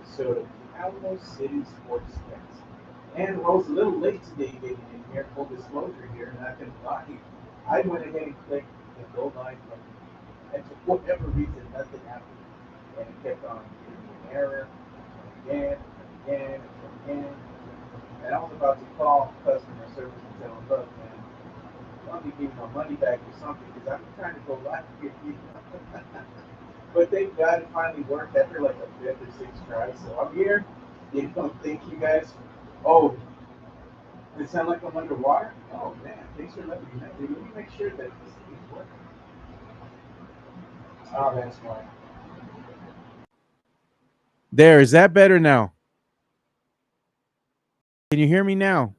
episode of the Alamo City Sportscast. And I was a little late today getting in here, full disclosure here, and I can lie. I went ahead and clicked the go live button, and for whatever reason, nothing happened. And it kept on giving me an error, again, and again, and again. And I was about to call customer service and tell them, look, man, let me give you my money back or something, because I'm trying to go live here. But thank God it finally worked after like a fifth or sixth try. So I'm here. Thank you guys. Oh, does it sound like I'm underwater? Oh man, thanks for letting me know. Let me make sure that this thing is working. Oh, that's why. There, is that better now? Can you hear me now?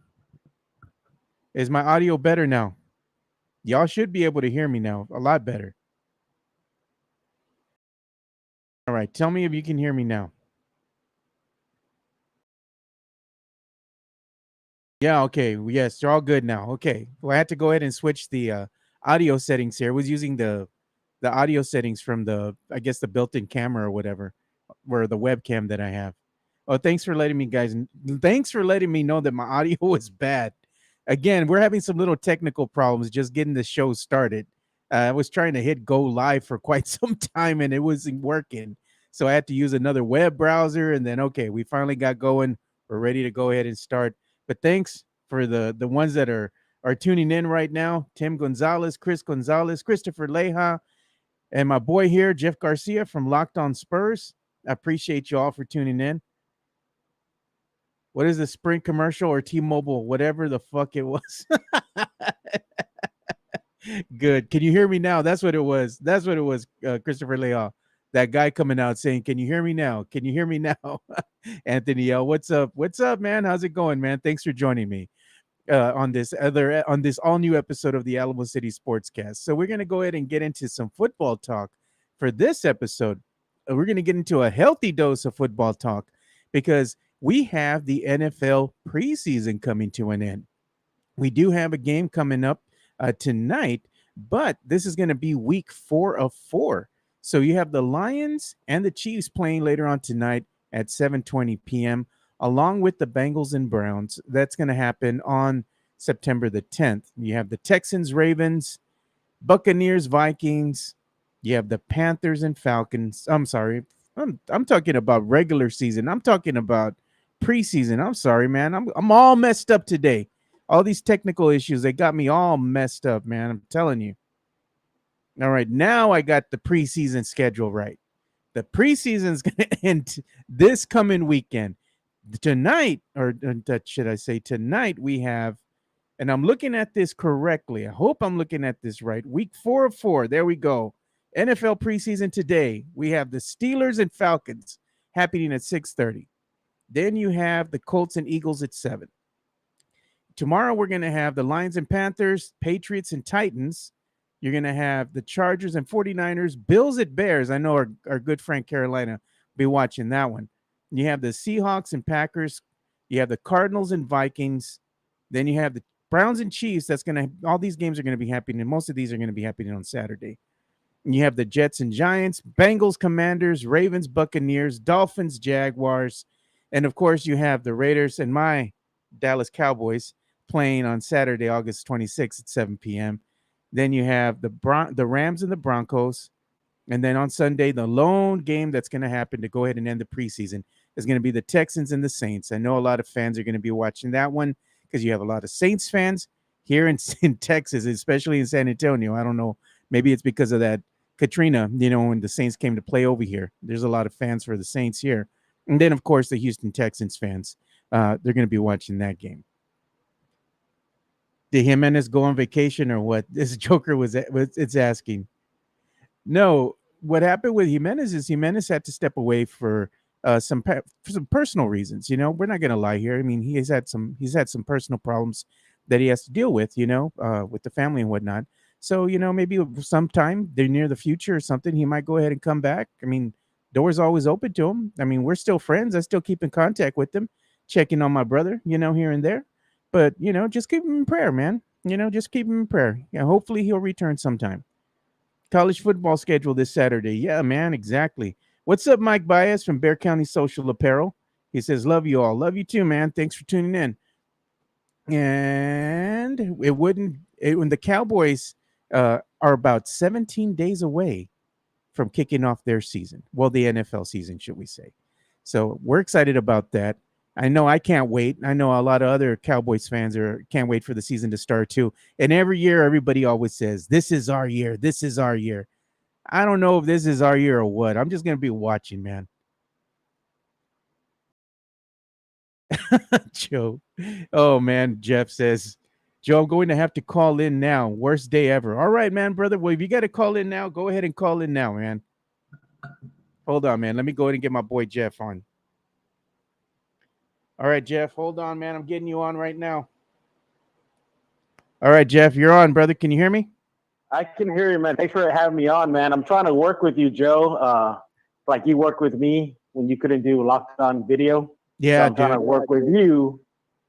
Is my audio better now? Y'all should be able to hear me now a lot better. All right, tell me if you can hear me now. Yeah, okay. Yes, you're all good now. Okay. Well, I had to go ahead and switch the audio settings here. I was using the audio settings from the, I guess, the built-in camera or whatever, or the webcam that I have. Oh, thanks for letting me, guys. Thanks for letting me know that my audio was bad. Again, we're having some little technical problems just getting the show started. I was trying to hit go live for quite some time and it wasn't working. So I had to use another web browser. And then, okay, we finally got going. We're ready to go ahead and start. But thanks for the ones that are tuning in right now. Tim Gonzalez, Chris Gonzalez, Christopher Leja, and my boy here, Jeff Garcia from Locked On Spurs. I appreciate you all for tuning in. What is the Sprint commercial or T-Mobile, whatever the fuck it was? Good. Can you hear me now? That's what it was. That's what it was, Christopher Leal. That guy coming out saying, "Can you hear me now? Can you hear me now?" Anthony L, what's up? What's up, man? How's it going, man? Thanks for joining me on this all new episode of the Alamo City Sportscast. So we're gonna go ahead and get into some football talk for this episode. We're gonna get into a healthy dose of football talk because we have the NFL preseason coming to an end. We do have a game coming up tonight, but this is going to be week 4 of 4. So you have the Lions and the Chiefs playing later on tonight at 7:20 p.m., along with the Bengals and Browns. That's going to happen on September the 10th. You have the Texans, Ravens, Buccaneers, Vikings. You have the Panthers and Falcons. I'm sorry. I'm talking about regular season. I'm talking about preseason. I'm sorry, man. I'm all messed up today. All these technical issues, they got me all messed up, man. I'm telling you. All right, now I got the preseason schedule right. The preseason's going to end this coming weekend. Tonight, or should I say tonight, we have, and I'm looking at this correctly. I hope I'm looking at this right. Week 4 of 4. There we go. NFL preseason today. We have the Steelers and Falcons happening at 6:30. Then you have the Colts and Eagles at 7. Tomorrow we're going to have the Lions and Panthers, Patriots and Titans. You're going to have the Chargers and 49ers, Bills at Bears. I know our good friend Carolina will be watching that one. You have the Seahawks and Packers. You have the Cardinals and Vikings. Then you have the Browns and Chiefs. All these games are going to be happening. And most of these are going to be happening on Saturday. And you have the Jets and Giants, Bengals, Commanders, Ravens, Buccaneers, Dolphins, Jaguars. And of course, you have the Raiders and my Dallas Cowboys playing on Saturday, August 26th at 7 p.m. Then you have the Rams and the Broncos. And then on Sunday, the lone game that's going to happen to go ahead and end the preseason is going to be the Texans and the Saints. I know a lot of fans are going to be watching that one because you have a lot of Saints fans here in Texas, especially in San Antonio. I don't know. Maybe it's because of that Katrina, when the Saints came to play over here. There's a lot of fans for the Saints here. And then, of course, the Houston Texans fans. They're going to be watching that game. Did Jimenez go on vacation or what? This Joker it's asking. No, what happened with Jimenez is Jimenez had to step away for some personal reasons. We're not going to lie here. I mean, he's had some personal problems that he has to deal with. With the family and whatnot. So maybe sometime they're near the future or something, he might go ahead and come back. I mean, doors always open to him. I mean, we're still friends. I still keep in contact with him, checking on my brother, here and there. But just keep him in prayer, man. Just keep him in prayer. Yeah, hopefully he'll return sometime. College football schedule this Saturday. Yeah, man, exactly. What's up, Mike Baez from Bear County Social Apparel? He says, "Love you all. Love you too, man. Thanks for tuning in." And when the Cowboys are about 17 days away from kicking off their season. Well, the NFL season, should we say. So we're excited about that. I know I can't wait. I know a lot of other Cowboys fans can't wait for the season to start too. And every year, everybody always says, "This is our year. This is our year." I don't know if this is our year or what. I'm just gonna be watching, man. Joe. Oh man, Jeff says, "Joe, I'm going to have to call in now. Worst day ever." All right, man, brother. Well, if you got to call in now, go ahead and call in now, man. Hold on, man. Let me go ahead and get my boy Jeff on. All right, Jeff. Hold on, man. I'm getting you on right now. All right, Jeff, you're on, brother. Can you hear me? I can hear you, man. Thanks for having me on, man. I'm trying to work with you, Joe. Like you worked with me when you couldn't do lockdown video. Yeah, so I'm trying dude. to work with you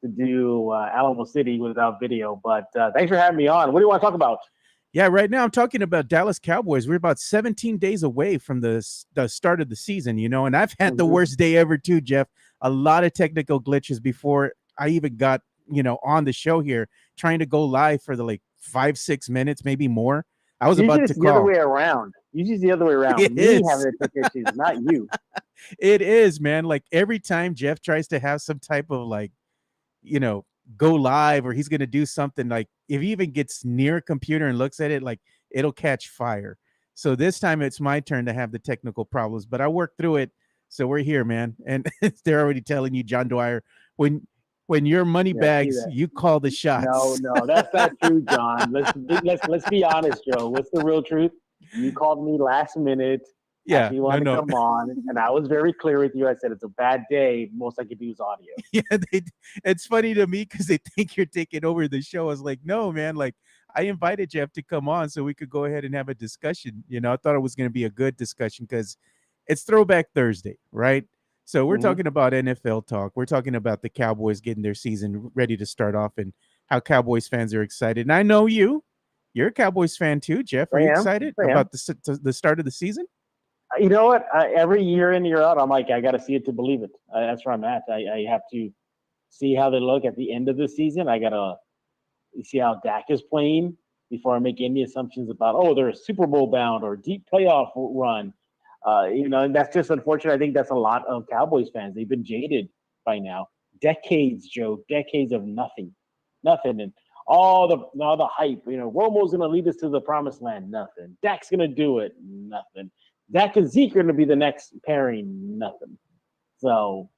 to do Alamo City without video. But thanks for having me on. What do you want to talk about? Yeah, right now I'm talking about Dallas Cowboys. We're about 17 days away from the start of the season, and I've had the worst day ever too, Jeff. A lot of technical glitches before I even got, on the show here, trying to go live for the like 5-6 minutes, maybe more. I was Usually about to it's the other call. way around. Usually it's the other way around. It Me is. having the tech issues, not you. It is, man. Like every time Jeff tries to have some type of like, you know, go live or he's going to do something, like if he even gets near a computer and looks at it, like it'll catch fire. So this time it's my turn to have the technical problems, but I worked through it. So we're here, man. And they're already telling you, John Dwyer, when you're money bags, you call the shots. No, that's not true, John. Let's be honest, Joe. What's the real truth? You called me last minute. Yeah, you want to come on, and I was very clear with you. I said it's a bad day. Most I could do is audio. Yeah, it's funny to me because they think you're taking over the show. I was like, no, man. Like I invited Jeff to come on so we could go ahead and have a discussion. I thought it was going to be a good discussion because it's Throwback Thursday, right? So we're talking about NFL talk. We're talking about the Cowboys getting their season ready to start off and how Cowboys fans are excited. And I know you're a Cowboys fan too, Jeff. Are you excited about the start of the season? You know what? Every year in, year out, I'm like, I got to see it to believe it. That's where I'm at. I have to see how they look at the end of the season. I got to see how Dak is playing before I make any assumptions about, they're Super Bowl bound or deep playoff run. And that's just unfortunate. I think that's a lot of Cowboys fans. They've been jaded by now. Decades, Joe, decades of nothing. And all the hype. Romo's going to lead us to the promised land. Nothing. Dak's going to do it. Nothing. Dak and Zeke are going to be the next pairing. Nothing. So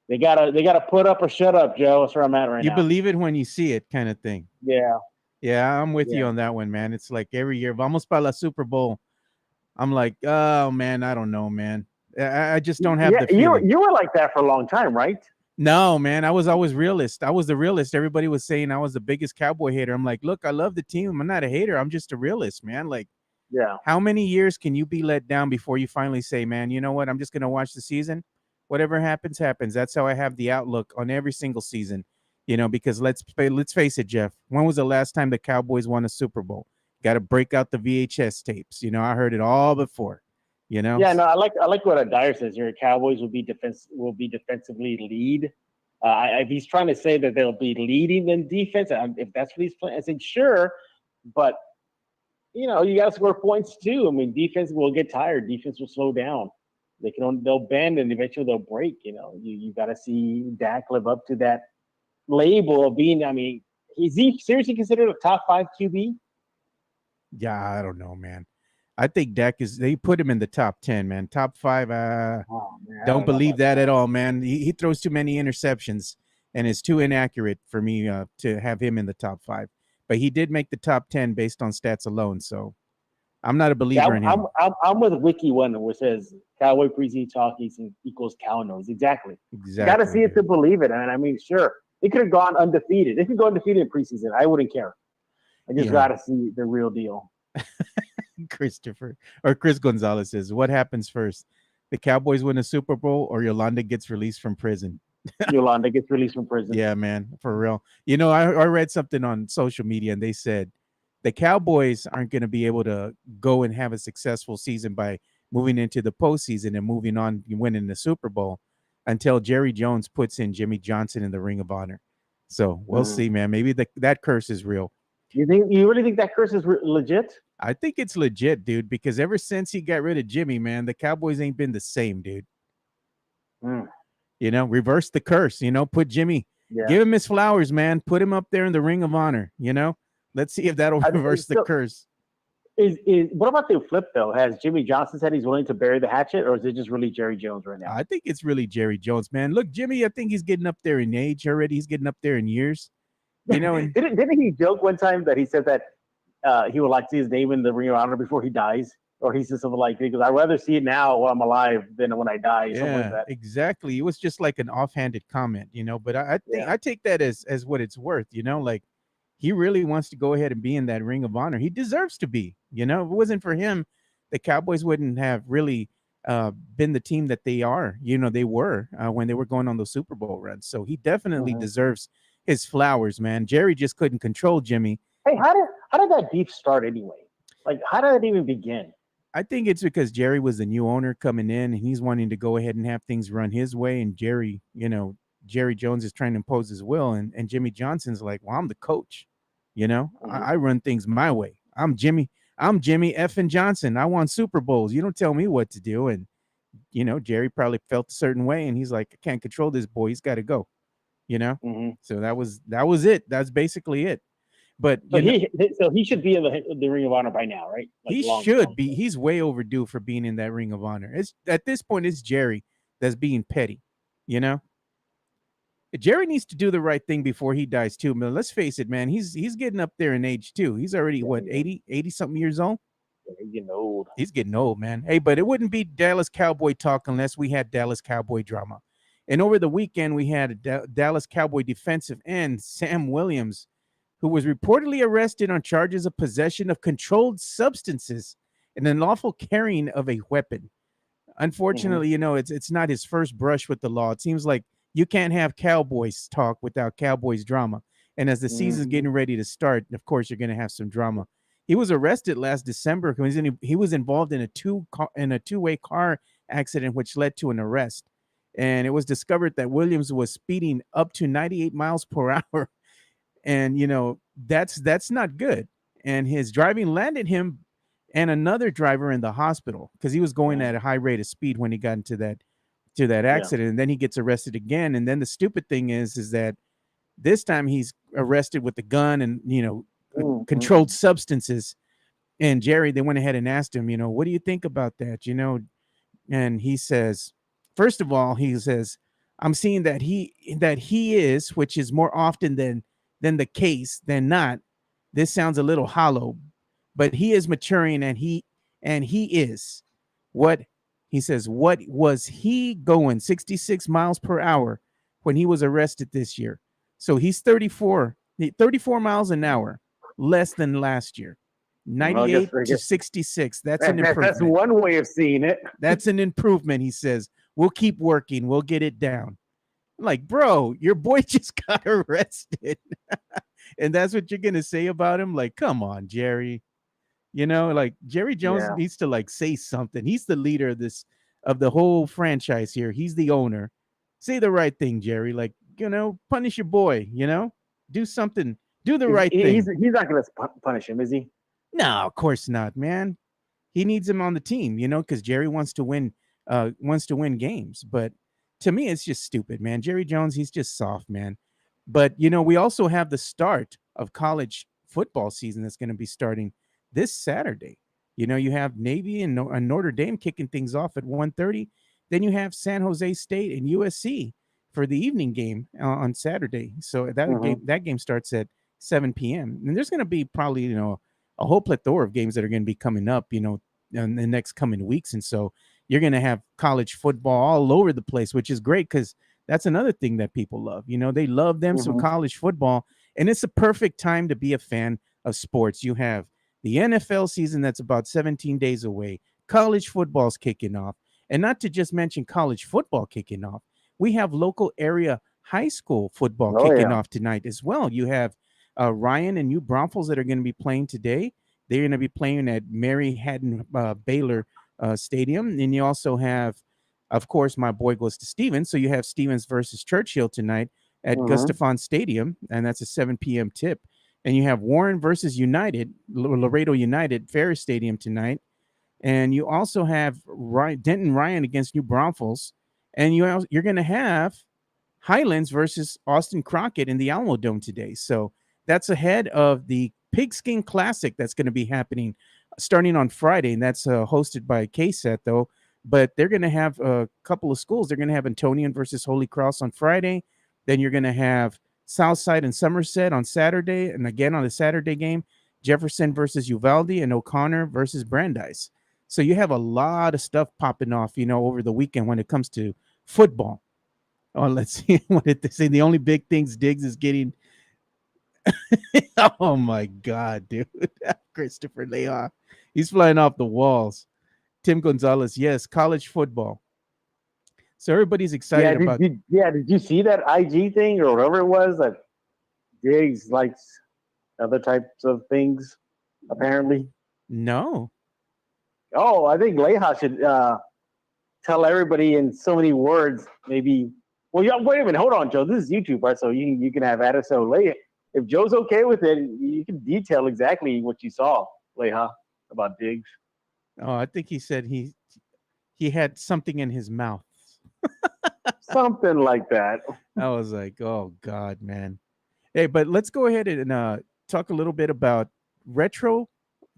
they gotta put up or shut up, Joe. That's where I'm at right now. You believe it when you see it, kind of thing. Yeah, I'm with you on that one, man. It's like every year, vamos para la Super Bowl. I'm like, oh man, I don't know, man. I just don't have the feeling. You were like that for a long time, right? No, man. I was always realist. I was the realist. Everybody was saying I was the biggest Cowboy hater. I'm like, look, I love the team. I'm not a hater. I'm just a realist, man. Like, how many years can you be let down before you finally say, man, you know what? I'm just going to watch the season. Whatever happens, happens. That's how I have the outlook on every single season, because let's face it, Jeff. When was the last time the Cowboys won a Super Bowl? Got to break out the VHS tapes. I heard it all before, Yeah, no, I like what Dyer says here. Cowboys will be defensively lead. If he's trying to say that they'll be leading in defense, if that's what he's playing, I said sure, but you got to score points too. I mean, defense will get tired. Defense will slow down. They'll bend and eventually they'll break. You got to see Dak live up to that label of being. I mean, is he seriously considered a top 5 QB? Yeah, I don't know, man. I think Dak they put him in the top 10, man. Top 5. Don't believe that at all, man. He throws too many interceptions and is too inaccurate for me to have him in the top 5. But he did make the top 10 based on stats alone. So I'm not a believer in him. I'm with Wiki One, where it says Cowboy preseason talk equals cow nose. Exactly. You got to see it to believe it. And I mean, sure, it could have gone undefeated. They could go undefeated in preseason. I wouldn't care. I just got to see the real deal. Chris Gonzalez says, what happens first? The Cowboys win a Super Bowl or Yolanda gets released from prison? Yolanda gets released from prison. Yeah, man, for real. I read something on social media and they said the Cowboys aren't going to be able to go and have a successful season by moving into the postseason and moving on, winning the Super Bowl, until Jerry Jones puts in Jimmy Johnson in the Ring of Honor. So we'll see, man. Maybe that curse is real. You really think that curse is legit? I think it's legit, dude, because ever since he got rid of Jimmy, man, the Cowboys ain't been the same, dude. Reverse the curse, put Jimmy, give him his flowers, man. Put him up there in the Ring of Honor, Let's see if that'll reverse the curse. What about the flip, though? Has Jimmy Johnson said he's willing to bury the hatchet, or is it just really Jerry Jones right now? I think it's really Jerry Jones, man. Look, Jimmy, I think he's getting up there in age already. He's getting up there in years. And didn't he joke one time that he said that he would like to see his name in the Ring of Honor before he dies? Or he said something like, because I'd rather see it now while I'm alive than when I die. Something like that. Exactly. It was just like an offhanded comment, But I think I take that as what it's worth, Like, he really wants to go ahead and be in that Ring of Honor. He deserves to be. If it wasn't for him, the Cowboys wouldn't have really been the team that they are. They were when they were going on those Super Bowl runs. So he definitely deserves his flowers, man. Jerry just couldn't control Jimmy. Hey, how did that beef start anyway? Like, how did it even begin? I think it's because Jerry was the new owner coming in, and he's wanting to go ahead and have things run his way. And Jerry, Jerry Jones is trying to impose his will, and Jimmy Johnson's like, well, I'm the coach. I run things my way. I'm Jimmy effing Johnson. I won Super Bowls. You don't tell me what to do. And, Jerry probably felt a certain way, and he's like, I can't control this boy. He's got to go, So that was it. That's basically it. But so he should be in the Ring of Honor by now, right? Like he should be. He's way overdue for being in that Ring of Honor. It's at this point, it's Jerry that's being petty. Jerry needs to do the right thing before he dies too. But let's face it, man. He's getting up there in age too. He's already 80 something years old. He's getting old. He's getting old, man. Hey, but it wouldn't be Dallas Cowboy talk unless we had Dallas Cowboy drama. And over the weekend, we had a Dallas Cowboy defensive end, Sam Williams, who was reportedly arrested on charges of possession of controlled substances and unlawful carrying of a weapon. Unfortunately, it's not his first brush with the law. It seems like you can't have Cowboys talk without Cowboys drama. And as the season's getting ready to start, of course, you're going to have some drama. He was arrested last December because he was involved in a two-way car accident, which led to an arrest. And it was discovered that Williams was speeding up to 98 miles per hour. And, that's not good. And his driving landed him and another driver in the hospital because he was going at a high rate of speed when he got into that accident. And then he gets arrested again. And then the stupid thing is that this time he's arrested with a gun and, controlled substances. And Jerry, they went ahead and asked him, what do you think about that? And he says, first of all, I'm seeing that he is, which is more often than the case than not. This sounds a little hollow, but he is maturing and he is what he says. What was he going 66 miles per hour when he was arrested this year? So he's 34 miles an hour less than last year. 98 to 66. That's an improvement. That's one way of seeing it. That's an improvement. He says, we'll keep working. We'll get it down. Like, bro, your boy just got arrested. And that's what you're going to say about him? Like, come on, Jerry. Like Jerry Jones needs to say something. He's the leader of the whole franchise here. He's the owner. Say the right thing, Jerry. Like, punish your boy, do something. Do the right thing. He's not going to punish him, is he? No, of course not, man. He needs him on the team, because Jerry wants to win games. But to me, it's just stupid, man. Jerry Jones, he's just soft, man. But, we also have the start of college football season that's going to be starting this Saturday. You have Navy and Notre Dame kicking things off at 1:30. Then you have San Jose State and USC for the evening game on Saturday. So that game starts at 7 p.m. And there's going to be probably, a whole plethora of games that are going to be coming up, in the next coming weeks. And so you're going to have college football all over the place, which is great because that's another thing that people love. They love them some college football. And it's a perfect time to be a fan of sports. You have the NFL season that's about 17 days away. College football's kicking off. And not to just mention college football kicking off, we have local area high school football kicking off tonight as well. You have Ryan and New Braunfels that are going to be playing today. They're going to be playing at Mary Haddon Baylor Stadium. And you also have, of course, my boy goes to Stevens. So you have Stevens versus Churchill tonight at Gustafson Stadium, and that's a 7 p.m. tip. And you have Warren versus United, Laredo United, Ferris Stadium tonight. And you also have Denton Ryan against New Braunfels. And you're going to have Highlands versus Austin Crockett in the Alamo Dome today. So that's ahead of the Pigskin Classic that's going to be happening starting on Friday. And that's hosted by KSET, though. But they're going to have a couple of schools. They're going to have Antonian versus Holy Cross on Friday. Then you're going to have Southside and Somerset on Saturday. And again, on the Saturday game, Jefferson versus Uvalde and O'Connor versus Brandeis. So you have a lot of stuff popping off, over the weekend when it comes to football. Oh, let's see what they say. The only big things Diggs is getting. Oh my God, dude. Christopher Leon. He's flying off the walls. Tim Gonzalez, yes, college football. So everybody's excited about. Did you see that IG thing or whatever it was that Diggs likes other types of things, apparently? No. Oh, I think Leha should tell everybody in so many words, maybe. Well, yeah, wait a minute. Hold on, Joe. This is YouTube, right? So you can have at it. So Leha, if Joe's okay with it, you can detail exactly what you saw, Leha, about Diggs. Oh, I think he said he had something in his mouth. Something like that. I was like, oh God, man. Hey, but let's go ahead and talk a little bit about retro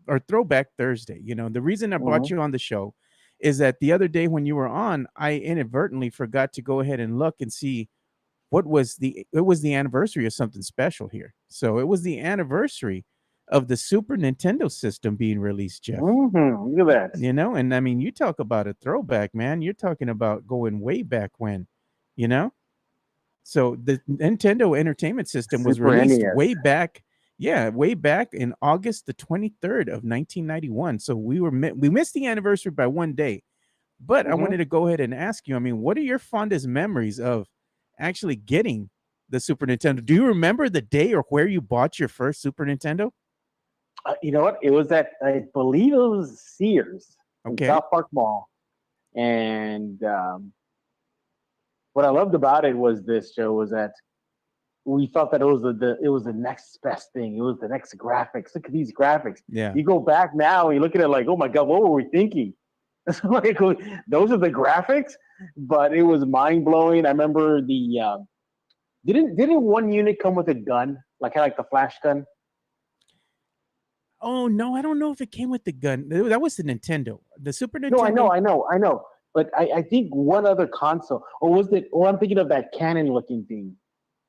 or throwback Thursday. The reason I brought you on the show is that the other day when you were on, I inadvertently forgot to go ahead and look and see it was the anniversary of something special here. So it was the anniversary of the Super Nintendo system being released, Jeff. Look at that. And I mean, you talk about a throwback, man. You're talking about going way back when, So the Nintendo Entertainment System was released way back in August the 23rd of 1991. So we missed the anniversary by one day. But I wanted to go ahead and ask you, I mean, what are your fondest memories of actually getting the Super Nintendo? Do you remember the day or where you bought your first Super Nintendo? You know what? It was at, I believe it was Sears in South Park Mall. And what I loved about it was this, Joe, was that we thought that it was the next best thing. It was the next graphics. Look at these graphics. Yeah. You go back now and you look at it like, oh my God, what were we thinking? Like, those are the graphics, but it was mind blowing. I remember the didn't one unit come with a gun, like the flash gun? Oh no, I don't know if it came with the gun. That was the Nintendo, the Super Nintendo. No, I know. But I think one other console, or was it? Or I'm thinking of that cannon-looking thing.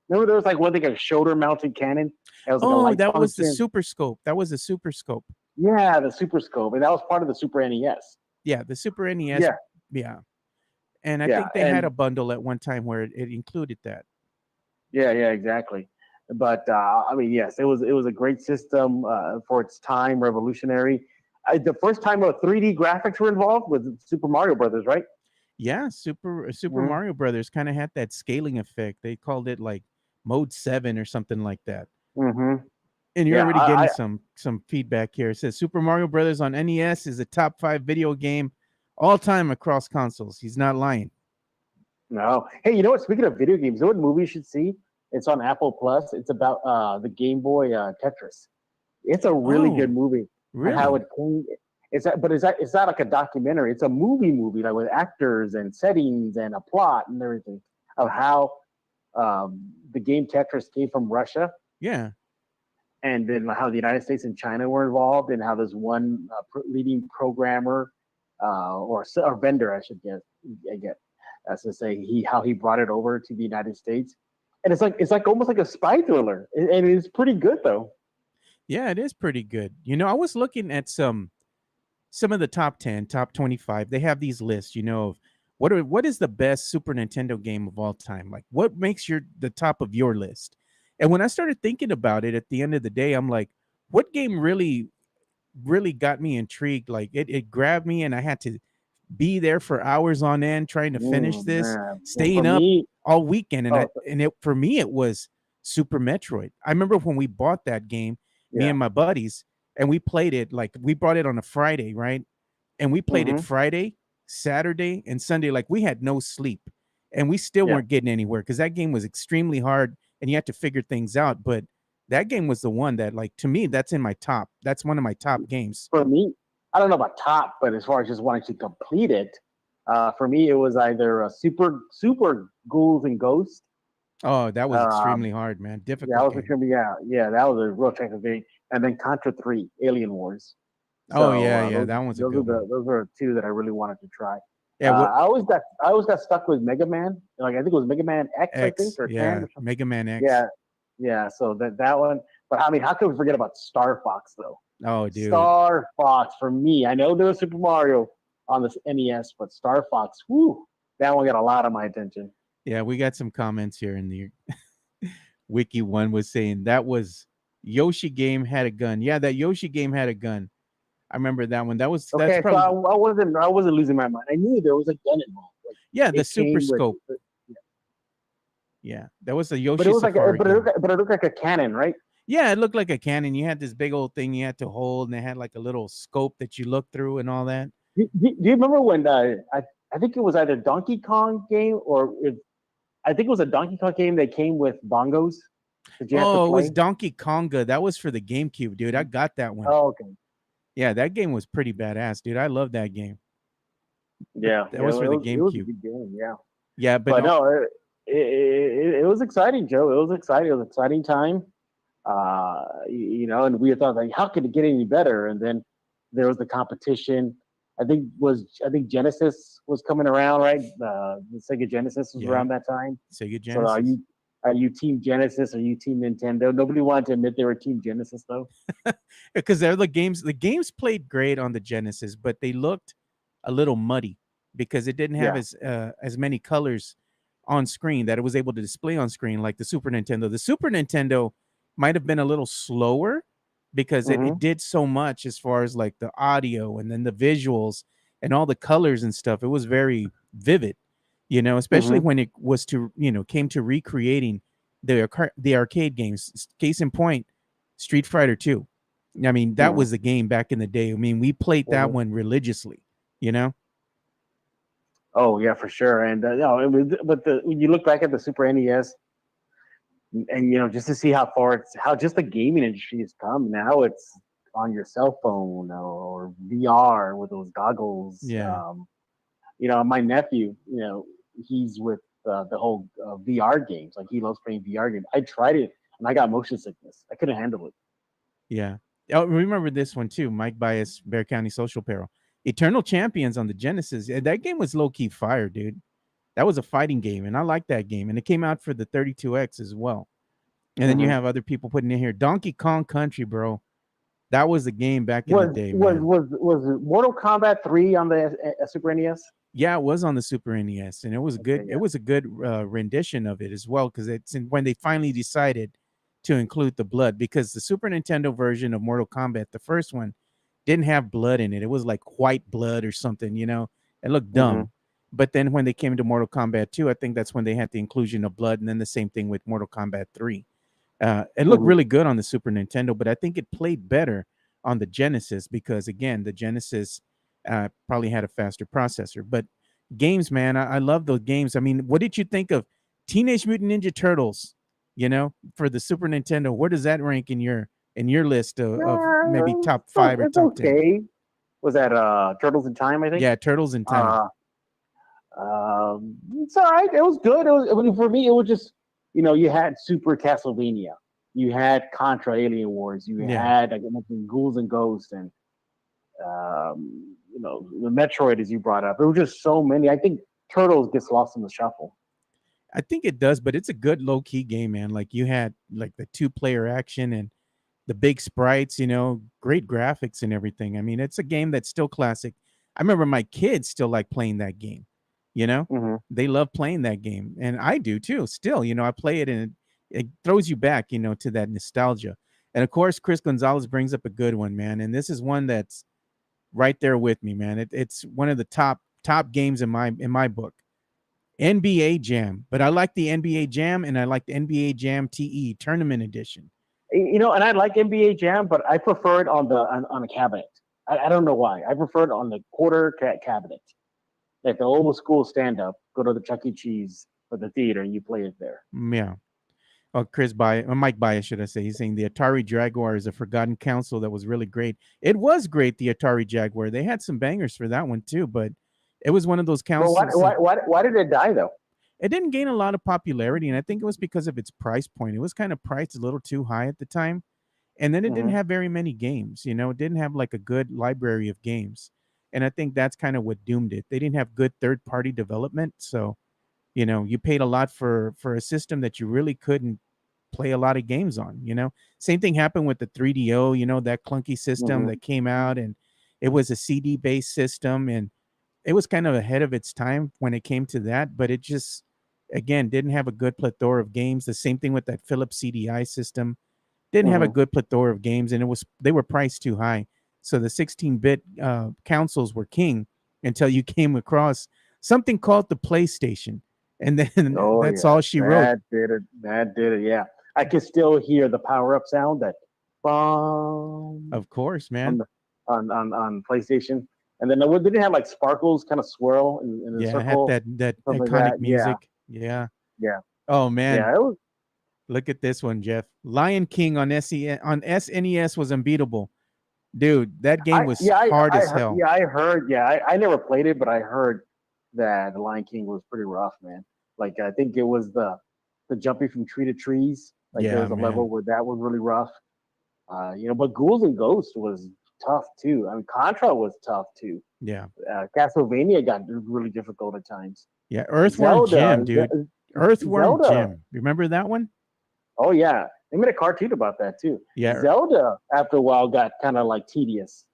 Remember, there was like one thing, a shoulder-mounted cannon. That was the Super Scope. That was the Super Scope. Yeah, the Super Scope, and that was part of the Super NES. Yeah, the Super NES. Yeah. And I think they had a bundle at one time where it included that. Yeah, exactly. But I mean, yes, it was a great system for its time, revolutionary. The first time 3D graphics were involved was Super Mario Brothers, right? Yeah, Super Mario Brothers kind of had that scaling effect. They called it like Mode 7 or something like that. And you're already getting some feedback here. It says Super Mario Brothers on NES is a top 5 video game all time across consoles. He's not lying. No. Hey, you know what? Speaking of video games, you know what movie you should see? It's on Apple Plus. It's about the Game Boy Tetris. It's a really good movie. Really? How it came. It's not like a documentary. It's a movie, like with actors and settings and a plot and everything of how the game Tetris came from Russia. Yeah. And then how the United States and China were involved, and how there's one leading programmer or vendor, I get, as to say, how he brought it over to the United States. And it's like almost like a spy thriller, and it's pretty good though. Yeah, it is pretty good. I was looking at some of the top 10, top 25. They have these lists, of what is the best Super Nintendo game of all time? Like, what makes the top of your list? And when I started thinking about it, at the end of the day, I'm like, what game really, really got me intrigued? Like, it grabbed me, and I had to be there for hours on end trying to finish this, staying up all weekend. And for me, it was Super Metroid. I remember when we bought that game, me and my buddies, and we played it, like we brought it on a Friday, right? and we played it Friday, Saturday, and Sunday. Like we had no sleep, and we still weren't getting anywhere because that game was extremely hard, and you had to figure things out. But that game was the one that, like, to me, that's in my top. That's one of my top games. For me, I don't know about top, but as far as just wanting to complete it, for me, it was either a super Ghouls and Ghosts. Oh, that was extremely hard, man. Difficult. That was extremely, that was a real technical thing. And then Contra 3, Alien Wars. So, that one's a good one. Those are two that I really wanted to try. Yeah, I always got stuck with Mega Man. Like I think it was Mega Man X, I think, or 10 or something. Mega Man X. Yeah. So that one. But I mean, how could we forget about Star Fox though? Oh, dude. Star Fox for me. I know there was Super Mario on the NES, but Star Fox, that one got a lot of my attention. Yeah, we got some comments here in the Wiki. One was saying that was Yoshi game had a gun. Yeah, that Yoshi game had a gun. I remember that one. That's okay. Probably... So I wasn't losing my mind. I knew there was a gun involved. Like, the Super Scope. Yeah, that was the Yoshi. But it was but it looked like a cannon, right? Yeah, it looked like a cannon. You had this big old thing you had to hold, and it had like a little scope that you looked through and all that. Do you remember when I think it was either Donkey Kong game I think it was a Donkey Kong game that came with bongos. It was Donkey Konga. That was for the GameCube, dude. I got that one. Oh, okay. Yeah, that game was pretty badass, dude. I love that game. Yeah, that was for the GameCube. It was a good game, yeah. Yeah, but no, it was exciting, Joe. It was exciting. It was an exciting time. And we thought, like, how could it get any better? And then there was the competition. I think Genesis was coming around, right? The Sega Genesis was around that time. Sega Genesis. So are you Team Genesis? Are you Team Nintendo? Nobody wanted to admit they were Team Genesis, though. Because they're the games. The games played great on the Genesis, but they looked a little muddy because it didn't have as many colors on screen that it was able to display on screen like the Super Nintendo. The Super Nintendo might have been a little slower because it did so much as far as like the audio and then the visuals and all the colors and stuff. It was very vivid, especially when it was came to recreating the arcade games. Case in point, Street Fighter 2. I mean, that was the game back in the day. I mean, we played that one religiously, Oh yeah, for sure. And when you look back at the Super NES, and just to see how just the gaming industry has come. Now it's on your cell phone or VR with those goggles. Yeah. My nephew, he's with the whole VR games. Like he loves playing VR games. I tried it and I got motion sickness. I couldn't handle it. Yeah. Oh, remember this one too, Mike Bias, Bear County Social Peril. Eternal Champions on the Genesis. That game was low-key fire, dude. That was a fighting game, and I like that game. And it came out for the 32X as well. And then you have other people putting in here. Donkey Kong Country, bro. That was the game back in the day. Was Mortal Kombat 3 on the Super NES? Yeah, it was on the Super NES, and it was good. Yeah. It was a good rendition of it as well, because it's when they finally decided to include the blood, because the Super Nintendo version of Mortal Kombat, the first one, didn't have blood in it. It was like white blood or something, It looked dumb. But then when they came to Mortal Kombat 2, I think that's when they had the inclusion of blood, and then the same thing with Mortal Kombat 3. It looked really good on the Super Nintendo, but I think it played better on the Genesis because, again, the Genesis probably had a faster processor. But games, man, I love those games. I mean, what did you think of Teenage Mutant Ninja Turtles, for the Super Nintendo? Where does that rank in your list of maybe top 5 or top 10? Was that Turtles in Time, I think? Yeah, Turtles in Time. It's all right. It was good. For me, it was just, you had Super Castlevania, you had Contra Alien Wars, you had, like I mentioned, Ghouls and Ghosts, and the Metroid, as you brought up. It was just so many. I think Turtles gets lost in the shuffle. I think it does, but it's a good low key game, man. Like you had like the 2-player action and the big sprites, great graphics and everything. I mean, it's a game that's still classic. I remember my kids still like playing that game. They love playing that game, and I do too. Still, I play it, and it throws you back, to that nostalgia. And of course, Chris Gonzalez brings up a good one, man. And this is one that's right there with me, man. It's one of the top games in my book. NBA Jam, but I like the NBA Jam, and I like the NBA Jam TE Tournament Edition. And I like NBA Jam, but I prefer it on a cabinet. I don't know why. I prefer it on the quarter cabinet. Like the old school stand up, go to the Chuck E. Cheese or the theater and you play it there. Yeah. Oh, Mike Bias, should I say? He's saying the Atari Jaguar is a forgotten console that was really great. It was great, the Atari Jaguar. They had some bangers for that one too, but it was one of those Well, consoles. why did it die though? It didn't gain a lot of popularity, and I think it was because of its price point. It was kind of priced a little too high at the time, and then it didn't have very many games. It didn't have like a good library of games, and I think that's kind of what doomed it. They didn't have good third-party development, so you paid a lot for a system that you really couldn't play a lot of games on. Same thing happened with the 3DO, that clunky system that came out, and it was a CD based system, and it was kind of ahead of its time when it came to that, but it just again didn't have a good plethora of games. The same thing with that Philips CDI system, didn't have a good plethora of games, and they were priced too high. So the 16-bit consoles were king until you came across something called the PlayStation. And then that's all she wrote. That did it. Yeah. I can still hear the power up sound that boom. Of course, man. On PlayStation. And then they didn't have like sparkles kind of swirl in the circle. Yeah, it had that iconic like music. Yeah. Oh man. Yeah, look at this one, Jeff. Lion King on SNES was unbeatable. Dude, that game was hard as hell. Yeah, I heard. Yeah, I never played it, but I heard that the Lion King was pretty rough, man. Like I think it was the jumping from tree to trees. Like there was a level where that was really rough. But Ghouls and Ghosts was tough too. I mean, Contra was tough too. Yeah. Castlevania got really difficult at times. Yeah, Earthworm Jim, dude. Earthworm Jim. Remember that one? Oh yeah, they made a cartoon about that too. Yeah. Zelda after a while got kind of like tedious.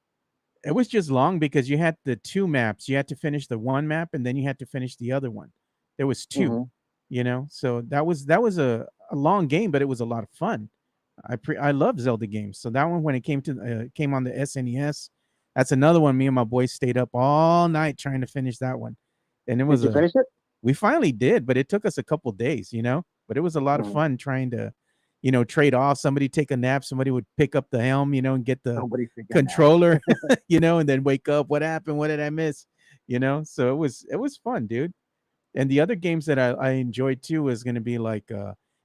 It was just long because you had the two maps. You had to finish the one map and then you had to finish the other one. There was two, so that was a long game, but it was a lot of fun. I love Zelda games. So that one, when it came on the SNES, that's another one. Me and my boys stayed up all night trying to finish that one. And it was Did you finish it? We finally did, but it took us a couple days, but it was a lot of fun trying to, trade off. Somebody take a nap, somebody would pick up the helm, and get the controller, and then wake up. What happened? What did I miss? So it was fun, dude. And the other games that I enjoyed too was going to be like,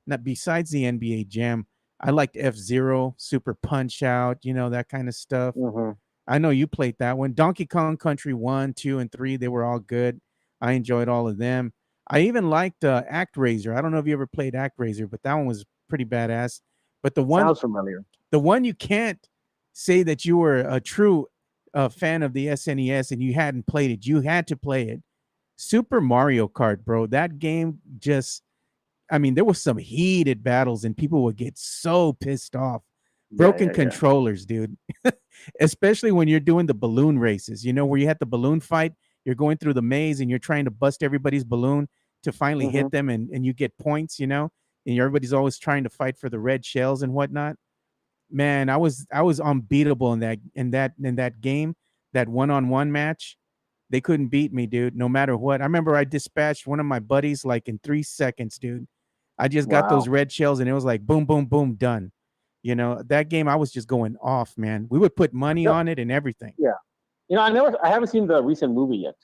not besides the NBA Jam, I liked F-Zero, Super Punch Out, that kind of stuff. I know you played that one. Donkey Kong Country 1, 2, and 3, they were all good. I enjoyed all of them. I even liked ActRaiser. I don't know if you ever played ActRaiser, but that one was pretty badass. But the one sounds familiar. The one you can't say that you were a true fan of the SNES and you hadn't played it. You had to play it. Super Mario Kart, bro. That game there was some heated battles and people would get so pissed off. Broken controllers, dude. Especially when you're doing the balloon races, where you had the balloon fight. You're going through the maze and you're trying to bust everybody's balloon to finally hit them and you get points, and everybody's always trying to fight for the red shells and whatnot. Man, I was unbeatable in that game, that one-on-one match. They couldn't beat me, dude, no matter what. I remember I dispatched one of my buddies like in 3 seconds, dude. I just got those red shells and it was like boom, boom, boom, done. That game, I was just going off, man. We would put money on it and everything. Yeah. I haven't seen the recent movie yet.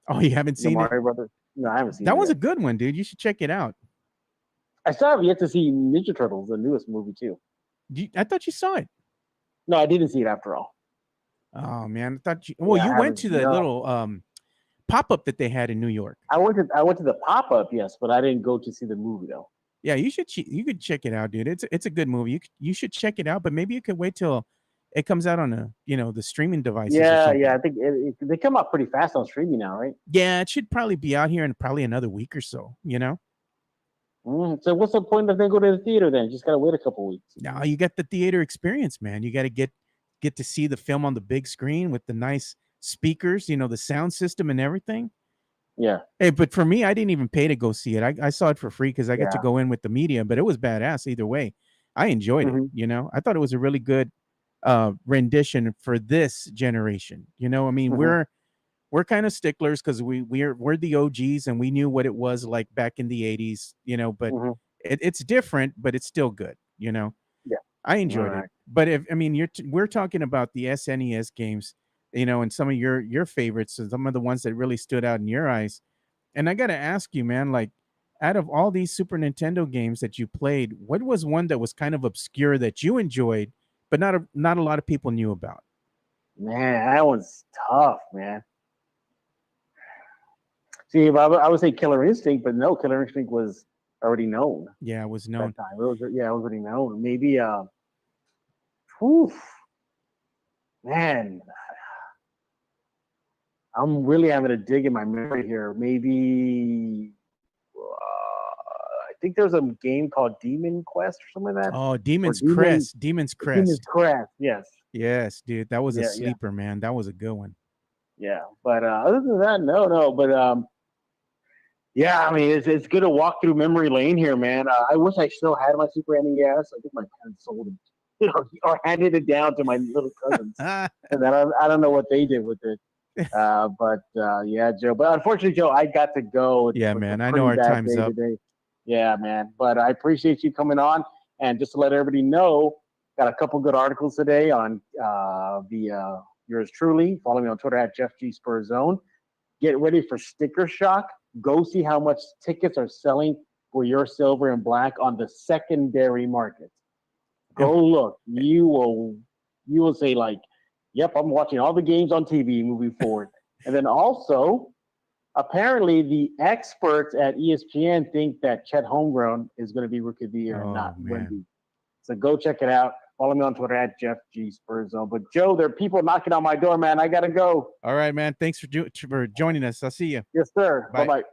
Oh, you haven't seen Mario Brothers? No, I haven't seen it. That was a good one, dude. You should check it out. I still have yet to see Ninja Turtles, the newest movie too. I thought you saw it. No, I didn't see it after all. Oh man, I thought you. Well, you went to the little pop-up that they had in New York. I went to the pop-up, yes, but I didn't go to see the movie though. Yeah, you could check it out, dude. It's a good movie. You should check it out, but maybe you could wait till it comes out on the streaming devices. Yeah. I think they come out pretty fast on streaming now, right? Yeah, it should probably be out here in probably another week or so. So what's the point of them go to the theater then? Just gotta wait a couple weeks. No, you get the theater experience, man. You got to get to see the film on the big screen with the nice speakers, the sound system and everything. Yeah. Hey, but for me, I didn't even pay to go see it. I saw it for free because I got to go in with the media, but it was badass either way. I enjoyed it. I thought it was a really good rendition for this generation. We're kind of sticklers because we're the OGs and we knew what it was like back in the 80s, but it's different, but it's still good. Yeah. I enjoyed it. But if I mean, we're talking about the SNES games, and some of your favorites, and some of the ones that really stood out in your eyes. And I got to ask you, man, like, out of all these Super Nintendo games that you played, what was one that was kind of obscure that you enjoyed, but not a lot of people knew about? Man, that one's tough, man. See, I would say Killer Instinct, but no, Killer Instinct was already known Yeah, it was at known. that time. It was already known. Maybe, whew, man, I'm really having to dig in my memory here. Maybe, I think there's a game called Demon Quest or something like that, Oh, or Demon's Demon's Crest. Crest. Yes, Yes, dude, that was a yeah, yeah, sleeper, man. That was a good one. yeah. But other than that, no. But yeah, I mean, it's good to walk through memory lane here, man. I wish I still had my Super NES. I think my parents sold it, or handed it down to my little cousins, and then I don't know what they did with it. But yeah, Joe. But unfortunately, Joe, I got to go. It Yeah, was a man. I know pretty our bad time's day up. today. Yeah, man. But I appreciate you coming on. And just to let everybody know, got a couple good articles today on the yours truly. Follow me on Twitter at Jeff G Spurs Zone. Get ready for sticker shock. Go see how much tickets are selling for your silver and black on the secondary market. Go look. You will say like, "Yep, I'm watching all the games on TV moving forward." And then also, apparently, the experts at ESPN think that Chet Holmgren is going to be Rookie of the Year and Oh not man. Wemby. So go check it out. Follow me on Twitter at Jeff G Spurs Zone. But Joe, there are people knocking on my door, man. I gotta go. All right, man. Thanks for joining us. I'll see you. Yes, sir. Bye Bye. bye.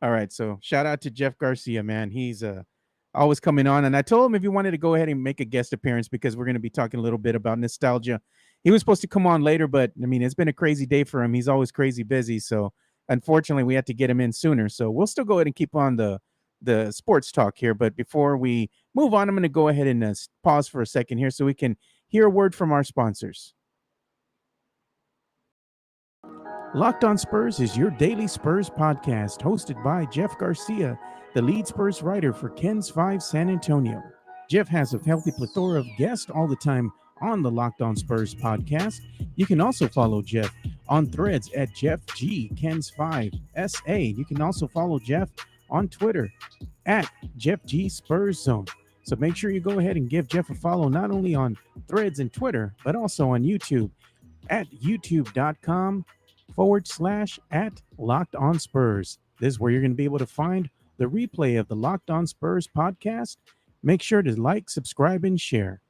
All right. So shout out to Jeff Garcia, man. He's always coming on. And I told him if you wanted to go ahead and make a guest appearance because we're going to be talking a little bit about nostalgia. He was supposed to come on later, but I mean, it's been a crazy day for him. He's always crazy busy. So unfortunately, we had to get him in sooner. So we'll still go ahead and keep on the sports talk here. But before we move on, I'm going to go ahead and pause for a second here so we can hear a word from our sponsors. Locked on Spurs is your daily Spurs podcast, hosted by Jeff Garcia, the lead Spurs writer for Ken's 5 San Antonio. Jeff has a healthy plethora of guests all the time on the Locked on Spurs podcast. You can also follow Jeff on threads at Jeff G Ken's 5 SA. You can also follow Jeff on Twitter at Jeff G Spurs Zone. So make sure you go ahead and give Jeff a follow not only on threads and Twitter, but also on YouTube at youtube.com/at Locked on Spurs. This is where you're going to be able to find the replay of the Locked on Spurs podcast. Make sure to like, subscribe, and share.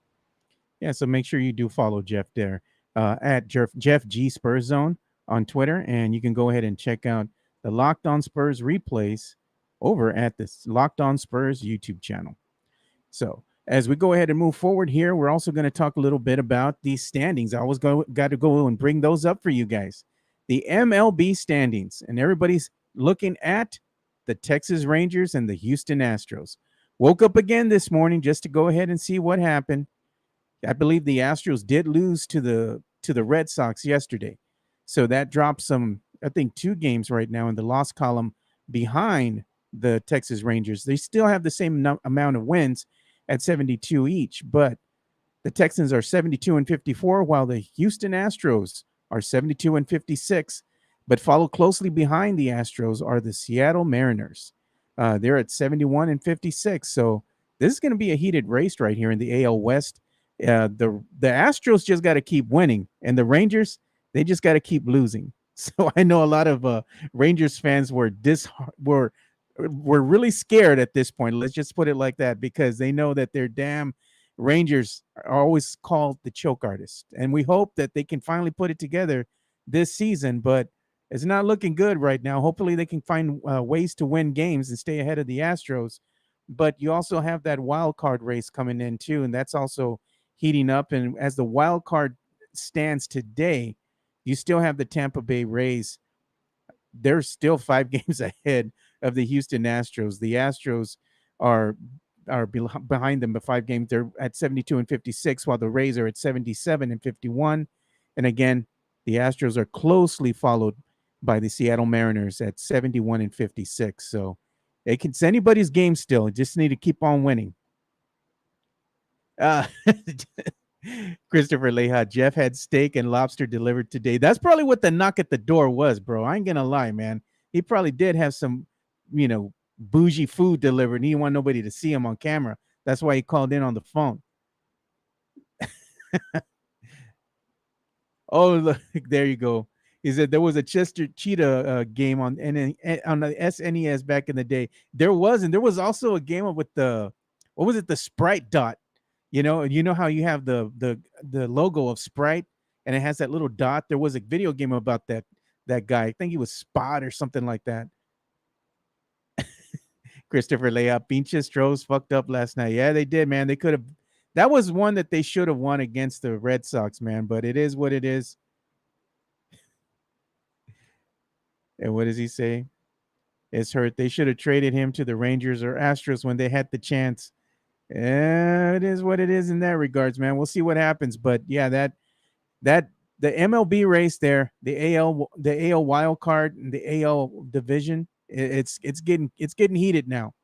Yeah, so make sure you do follow Jeff there at Jeff G Spurs Zone on Twitter, and you can go ahead and check out the Locked on Spurs replays over at the Locked on Spurs YouTube channel. So as we go ahead and move forward here, we're also going to talk a little bit about these standings. I always got to go and bring those up for you guys. The MLB standings, and everybody's looking at the Texas Rangers and the Houston Astros. Woke up again this morning just to go ahead and see what happened. I believe the Astros did lose to the Red Sox yesterday. So that drops some, I think, 2 games right now in the loss column behind the Texas Rangers. They still have the same amount of wins at 72 each, but the Texans are 72-54, while the Houston Astros are 72-56. But followed closely behind the Astros are the Seattle Mariners. They're at 71-56. So this is going to be a heated race right here in the AL West. The Astros just got to keep winning, and the Rangers, they just got to keep losing. So I know a lot of Rangers fans were really scared at this point. Let's just put it like that, because they know that their damn Rangers are always called the choke artist. And we hope that they can finally put it together this season, but it's not looking good right now. Hopefully they can find ways to win games and stay ahead of the Astros. But you also have that wild card race coming in too, and that's also heating up. And as the wild card stands today, you still have the Tampa Bay Rays. They're still 5 games ahead of the Houston Astros. The Astros are behind them by 5 games. They're at 72-56, while the Rays are at 77-51. And again, the Astros are closely followed by the Seattle Mariners at 71-56. So it's anybody's game still. You just need to keep on winning. Uh, Christopher Leha, Jeff had steak and lobster delivered today. That's probably what the knock at the door was, bro. I ain't gonna lie, man. He probably did have some, bougie food delivered. And he didn't want nobody to see him on camera. That's why he called in on the phone. Oh, look, there you go. He said there was a Chester Cheetah game on the SNES back in the day. There was, and there was also a game with the, what was it, the Sprite dot. You know how you have the logo of Sprite and it has that little dot. There was a video game about that guy. I think he was Spot or something like that. Christopher Layup, Pinches Stros fucked up last night. Yeah, they did, man. They could have. That was one that they should have won against the Red Sox, man. But it is what it is. And what does he say? It's hurt. They should have traded him to the Rangers or Astros when they had the chance. It is what it is in that regards, man. We'll see what happens. But yeah, that the MLB race there, the AL wild card and the AL division, it's getting heated now.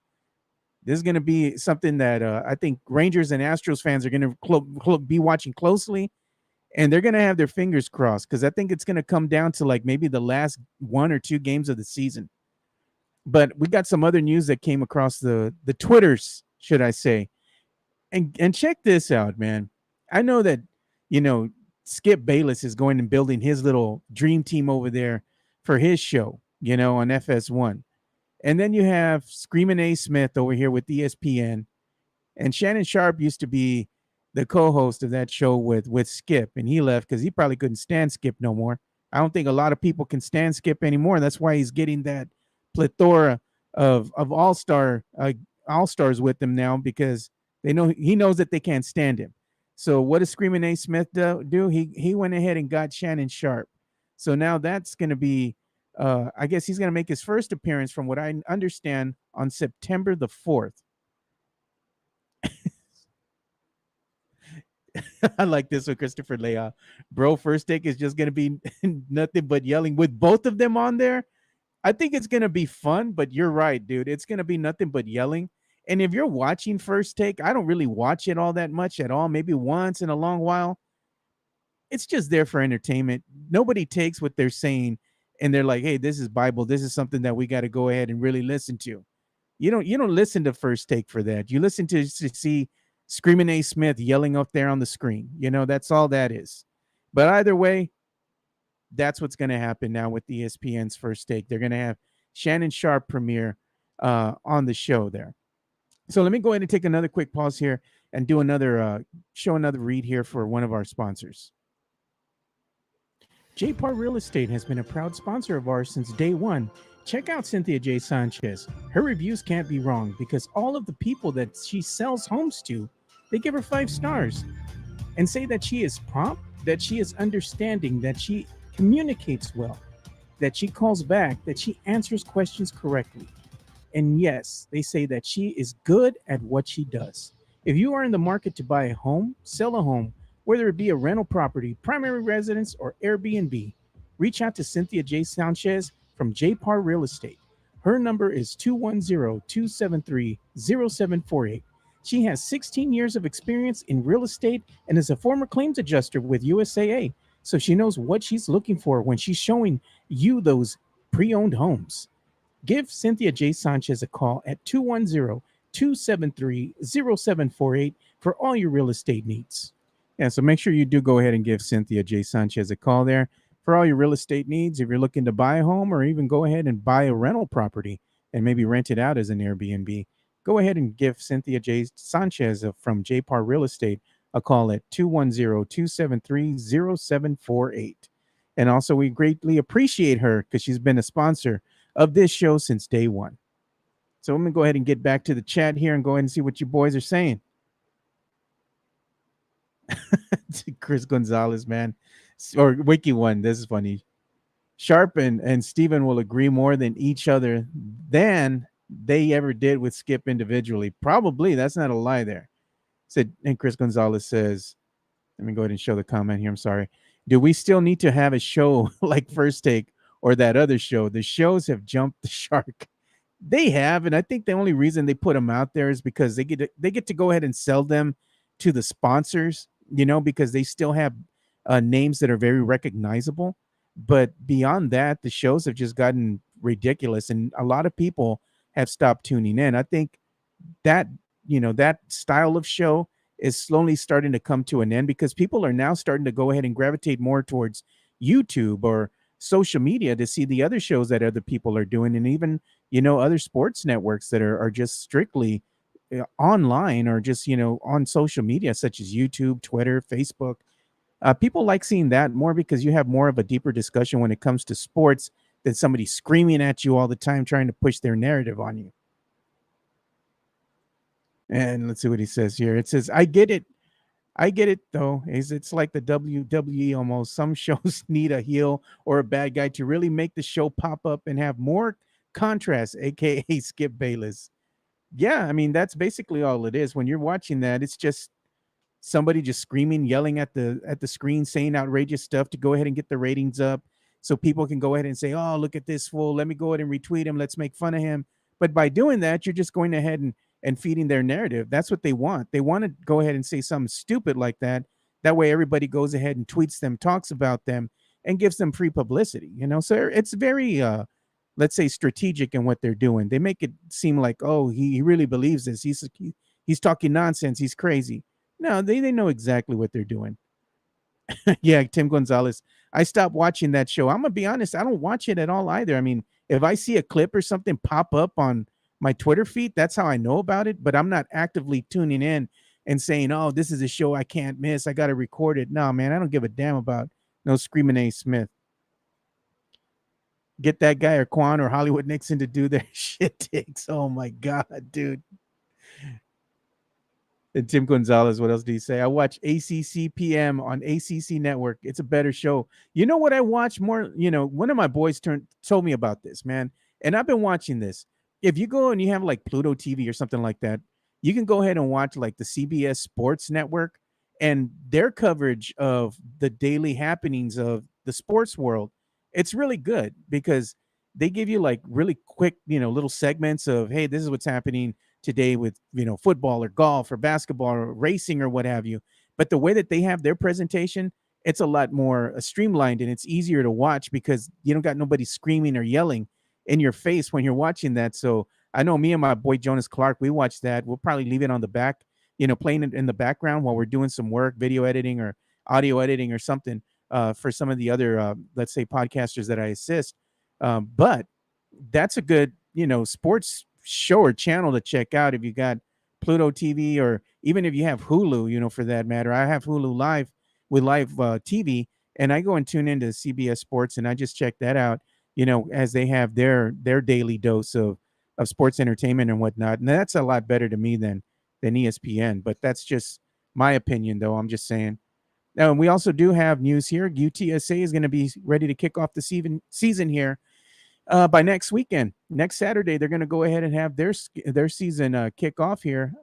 This is going to be something that I think Rangers and Astros fans are going to be watching closely, and they're going to have their fingers crossed because I think it's going to come down to like maybe the last 1 or 2 games of the season. But we got some other news that came across the Twitters, should I say. And check this out, man. I know that, Skip Bayless is going and building his little dream team over there for his show, on FS1. And then you have Screamin' A. Smith over here with ESPN. And Shannon Sharp used to be the co-host of that show with Skip, and he left because he probably couldn't stand Skip no more. I don't think a lot of people can stand Skip anymore. That's why he's getting that plethora of all-stars with him now because he knows that they can't stand him. So what does Screamin' A. Smith do? He went ahead and got Shannon Sharp. So now that's going to be, I guess he's going to make his first appearance, from what I understand, on September the 4th. I like this one, Christopher Leah. Bro, first take is just going to be nothing but yelling with both of them on there. I think it's going to be fun, but you're right, dude. It's going to be nothing but yelling. And if you're watching First Take, I don't really watch it all that much at all, maybe once in a long while. It's just there for entertainment. Nobody takes what they're saying and they're like, hey, this is Bible. This is something that we got to go ahead and really listen to. You don't listen to First Take for that. You listen to see Screamin' A. Smith yelling up there on the screen. That's all that is. But either way, that's what's going to happen now with ESPN's First Take. They're going to have Shannon Sharp premiere on the show there. So let me go ahead and take another quick pause here and do another read here for one of our sponsors. JPAR Real Estate has been a proud sponsor of ours since day one. Check out Cynthia J. Sanchez. Her reviews can't be wrong because all of the people that she sells homes to, they give her 5 stars and say that she is prompt, that she is understanding, that she communicates well, that she calls back, that she answers questions correctly. And yes, they say that she is good at what she does. If you are in the market to buy a home, sell a home, whether it be a rental property, primary residence, or Airbnb, reach out to Cynthia J. Sanchez from JPAR Real Estate. Her number is 210-273-0748. She has 16 years of experience in real estate and is a former claims adjuster with USAA, so she knows what she's looking for when she's showing you those pre-owned homes. Give Cynthia J. Sanchez a call at 210-273-0748 for all your real estate needs. Yeah, so make sure you do go ahead and give Cynthia J. Sanchez a call there for all your real estate needs. If you're looking to buy a home or even go ahead and buy a rental property and maybe rent it out as an Airbnb, go ahead and give Cynthia J. Sanchez from JPAR Real Estate a call at 210-273-0748. And also, we greatly appreciate her because she's been a sponsor of this show since day one. So I'm going to go ahead and get back to the chat here and go ahead and see what you boys are saying. Chris Gonzalez, man. Or Wiki One, this is funny. Sharp and Steven will agree more than each other than they ever did with Skip individually. Probably. That's not a lie there. And Chris Gonzalez says, let me go ahead and show the comment here. I'm sorry. Do we still need to have a show like First Take or that other show? The shows have jumped the shark. They have, and I think the only reason they put them out there is because they get to go ahead and sell them to the sponsors, because they still have names that are very recognizable. But beyond that, the shows have just gotten ridiculous, and a lot of people have stopped tuning in. I think that that style of show is slowly starting to come to an end because people are now starting to go ahead and gravitate more towards YouTube or social media to see the other shows that other people are doing, and even other sports networks that are just strictly online or just on social media such as YouTube, Twitter, Facebook. People like seeing that more because you have more of a deeper discussion when it comes to sports than somebody screaming at you all the time trying to push their narrative on you. And let's see what he says here. It says, I get it. I get it, though. It's like the WWE almost. Some shows need a heel or a bad guy to really make the show pop up and have more contrast, a.k.a. Skip Bayless. Yeah, I mean, that's basically all it is. When you're watching that, it's just somebody just screaming, yelling at the screen, saying outrageous stuff to go ahead and get the ratings up so people can go ahead and say, oh, look at this fool. Let me go ahead and retweet him. Let's make fun of him. But by doing that, you're just going ahead and feeding their narrative. That's what they want. They want to go ahead and say something stupid like that. That way everybody goes ahead and tweets them, talks about them, and gives them free publicity. So it's very let's say strategic in what they're doing. They make it seem like, oh, he really believes this. He's talking nonsense. He's crazy. No, they know exactly what they're doing. Yeah, Tim Gonzalez. I stopped watching that show. I'm gonna be honest, I don't watch it at all either. I mean, if I see a clip or something pop up on my Twitter feed, that's how I know about it. But I'm not actively tuning in and saying, oh, this is a show I can't miss. I got to record it. No, man, I don't give a damn about no Screaming A. Smith. Get that guy or Quan or Hollywood Nixon to do their shit takes. Oh my God, dude. And Tim Gonzalez, what else did he say? I watch ACC PM on ACC Network. It's a better show. You know what I watch more? One of my boys told me about this, man. And I've been watching this. If you go and you have like Pluto TV or something like that, you can go ahead and watch like the CBS Sports Network and their coverage of the daily happenings of the sports world. It's really good because they give you like really quick, little segments of, hey, this is what's happening today with football or golf or basketball or racing or what have you. But the way that they have their presentation, it's a lot more streamlined and it's easier to watch because you don't got nobody screaming or yelling in your face when you're watching that. So I know me and my boy Jonas Clark, we watch that. We'll probably leave it on the back, playing it in the background while we're doing some work, video editing or audio editing or something for some of the other let's say podcasters that I assist. But that's a good sports show or channel to check out if you got Pluto TV or even if you have Hulu, for that matter. I have Hulu Live with live TV, and I go and tune into CBS Sports, and I just check that out, as they have their daily dose of sports entertainment and whatnot. And that's a lot better to me than ESPN. But that's just my opinion, though. I'm just saying. Now, we also do have news here. UTSA is going to be ready to kick off the season here. By next weekend, next Saturday, they're going to go ahead and have their season kick off here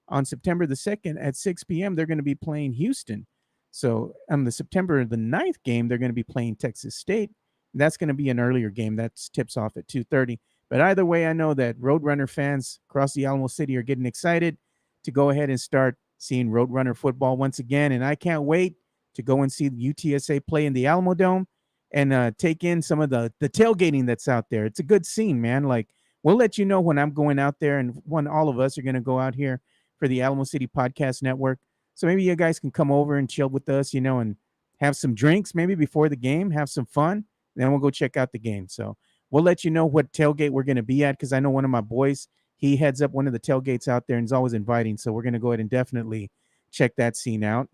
on September the 2nd at 6 p.m. They're going to be playing Houston. So on the September the 9th game, they're going to be playing Texas State. That's going to be an earlier game. That tips off at 2:30. But either way, I know that Roadrunner fans across the Alamo City are getting excited to go ahead and start seeing Roadrunner football once again. And I can't wait to go and see the UTSA play in the Alamo Dome and take in some of the tailgating that's out there. It's a good scene, man. Like, we'll let you know when I'm going out there and when all of us are going to go out here for the Alamo City Podcast Network. So maybe you guys can come over and chill with us, and have some drinks maybe before the game, have some fun. Then we'll go check out the game. So we'll let you know what tailgate we're going to be at because I know one of my boys, he heads up one of the tailgates out there and is always inviting. So we're going to go ahead and definitely check that scene out.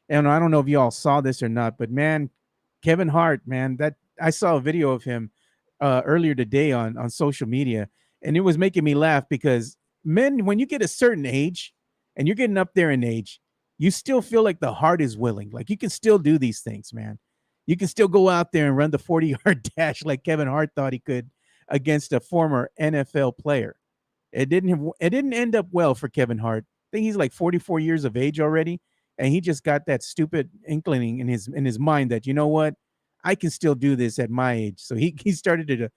And I don't know if you all saw this or not, but man, Kevin Hart, man, that I saw a video of him earlier today on social media, and it was making me laugh because men, when you get a certain age and you're getting up there in age, you still feel like the heart is willing. Like you can still do these things, man. You can still go out there and run the 40-yard dash like Kevin Hart thought he could against a former NFL player. It didn't end up well for Kevin Hart. I think he's like 44 years of age already. And he just got that stupid inkling in his mind that, you know what, I can still do this at my age. So he started to,